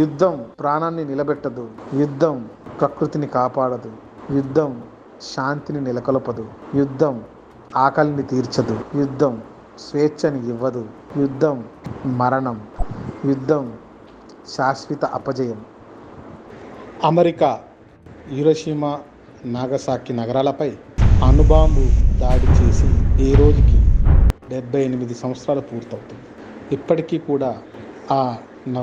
యుద్ధం ప్రాణాన్ని నిలబెట్టదు, యుద్ధం ప్రకృతిని కాపాడదు, యుద్ధం శాంతిని నెలకొల్పదు, యుద్ధం ఆకలిని తీర్చదు, యుద్ధం స్వేచ్ఛని ఇవ్వదు, యుద్ధం మరణం, యుద్ధం శాశ్వత అపజయం. అమెరికా హిరోషిమా నాగసాకి నగరాలపై అణుబాంబు దాడి చేసి ఈ రోజుకి 78 సంవత్సరాలు పూర్తవుతుంది. ఇప్పటికీ కూడా ఆ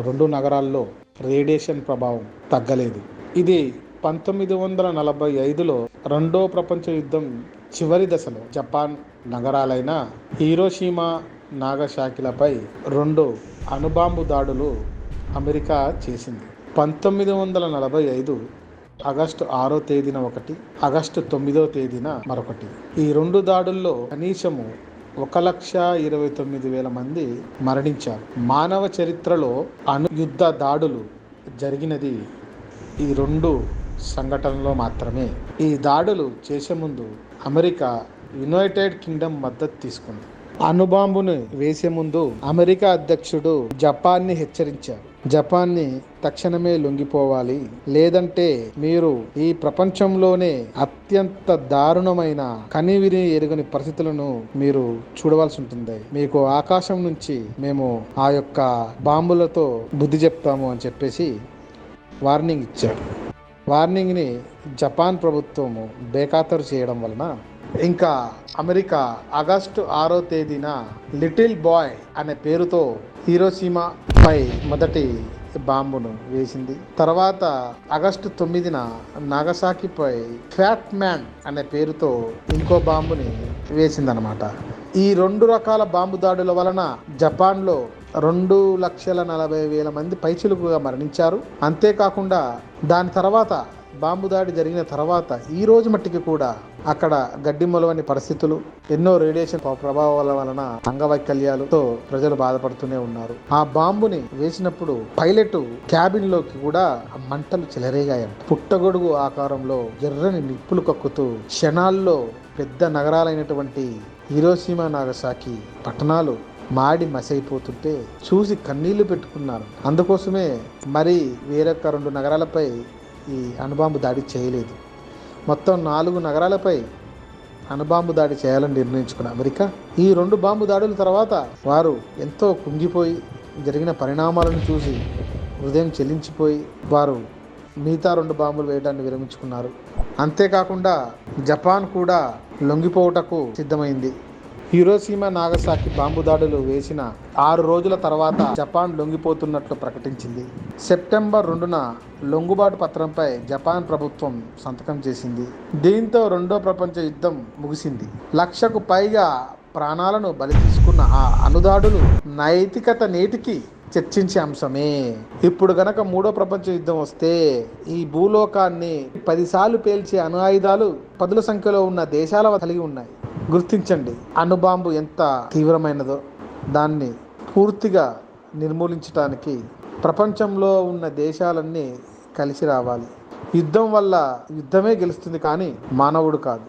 రెండు నగరాల్లో రేడియేషన్ ప్రభావం తగ్గలేదు. ఇది 1945లో రెండో ప్రపంచ యుద్ధం చివరి దశలో జపాన్ నగరాలైన హీరోషిమా నాగసాకిలపై 2 అణుబాంబు దాడులు అమెరికా చేసింది. 1945 ఆగస్టు 6వ తేదీన ఒకటి, ఆగస్టు 9వ తేదీన మరొకటి. ఈ 2 దాడుల్లో కనీసము 1,29,000 మంది మరణించారు. మానవ చరిత్రలో యుద్ధ దాడులు జరిగినది ఈ 2 సంఘటనలో మాత్రమే. ఈ దాడులు చేసే ముందు అమెరికా యునైటెడ్ కింగ్డమ్ మద్దతు తీసుకుంది. అణుబాంబును వేసే ముందు అమెరికా అధ్యక్షుడు జపాన్ని హెచ్చరించారు. జపాన్ని తక్షణమే లొంగిపోవాలి, లేదంటే మీరు ఈ ప్రపంచంలోనే అత్యంత దారుణమైన కనివిని ఎరుగని పరిస్థితులను మీరు చూడవలసి ఉంటుంది. మీకు ఆకాశం నుంచి మేము ఆ యొక్క బాంబులతో బుద్ధి చెప్తాము అని చెప్పేసి వార్నింగ్ ఇచ్చాడు. వార్నింగ్ని జపాన్ ప్రభుత్వము బేఖాతరు చేయడం వలన ఇంకా అమెరికా ఆగస్టు 6వ తేదీన లిటిల్ బాయ్ అనే పేరుతో హీరోషిమా పై మొదటి బాంబును వేసింది. తర్వాత ఆగస్టు 9న నాగసాకిపై ఫ్యాట్ మ్యాన్ అనే పేరుతో ఇంకో బాంబుని వేసిందనమాట. ఈ 2 రకాల బాంబు దాడుల వలన జపాన్లో 2,40,000 మంది పైచిలుకుగా మరణించారు. అంతేకాకుండా దాని తర్వాత బాంబు దాడి జరిగిన తర్వాత ఈ రోజు మట్టికి కూడా అక్కడ గడ్డి మొలవని పరిస్థితులు, ఎన్నో రేడియేషన్ ప్రభావాల వలన అంగవైకల్యాలతో ప్రజలు బాధపడుతూనే ఉన్నారు. ఆ బాంబుని వేసినప్పుడు పైలట్ క్యాబిన్ లోకి కూడా మంటలు చెలరేగాయంట. పుట్టగొడుగు ఆకారంలో ఎర్రని నిప్పులు కక్కుతూ క్షణాల్లో పెద్ద నగరాలైనటువంటి హీరోషిమా నాగసాకి పట్టణాలు మాడి మసైపోతుంటే చూసి కన్నీళ్లు పెట్టుకున్నారు. అందుకోసమే మరి వేరొక 2 నగరాలపై ఈ అణుబాంబు దాడి చేయలేదు. మొత్తం 4 నగరాలపై అణుబాంబు దాడి చేయాలని నిర్ణయించుకున్న అమెరికా ఈ 2 బాంబు దాడుల తర్వాత వారు ఎంతో కుంగిపోయి జరిగిన పరిణామాలను చూసి హృదయం చెల్లించిపోయి వారు మిగతా 2 బాంబులు వేయడాన్ని విరమించుకున్నారు. అంతేకాకుండా జపాన్ కూడా లొంగిపోవుటకు సిద్ధమైంది. హీరోషిమా నాగసాకి బాంబు దాడులు వేసిన 6 రోజుల తర్వాత జపాన్ లొంగిపోతున్నట్లు ప్రకటించింది. సెప్టెంబర్ 2న లొంగుబాటు పత్రంపై జపాన్ ప్రభుత్వం సంతకం చేసింది. దీంతో రెండో ప్రపంచ యుద్ధం ముగిసింది. 1,00,000కు పైగా ప్రాణాలను బలి తీసుకున్న ఆ అణుదాడులు నైతికత నేటికి చర్చించే అంశమే. ఇప్పుడు గనక 3వ ప్రపంచ యుద్ధం వస్తే ఈ భూలోకాన్ని 10 సార్లు పేల్చే అణు ఆయుధాలు పదుల సంఖ్యలో ఉన్న దేశాల కలిగి ఉన్నాయి. గుర్తించండి అణుబాంబు ఎంత తీవ్రమైనదో. దాన్ని పూర్తిగా నిర్మూలించడానికి ప్రపంచంలో ఉన్న దేశాలన్నీ కలిసి రావాలి. యుద్ధం వల్ల యుద్ధమే గెలుస్తుంది కానీ మానవుడు కాదు.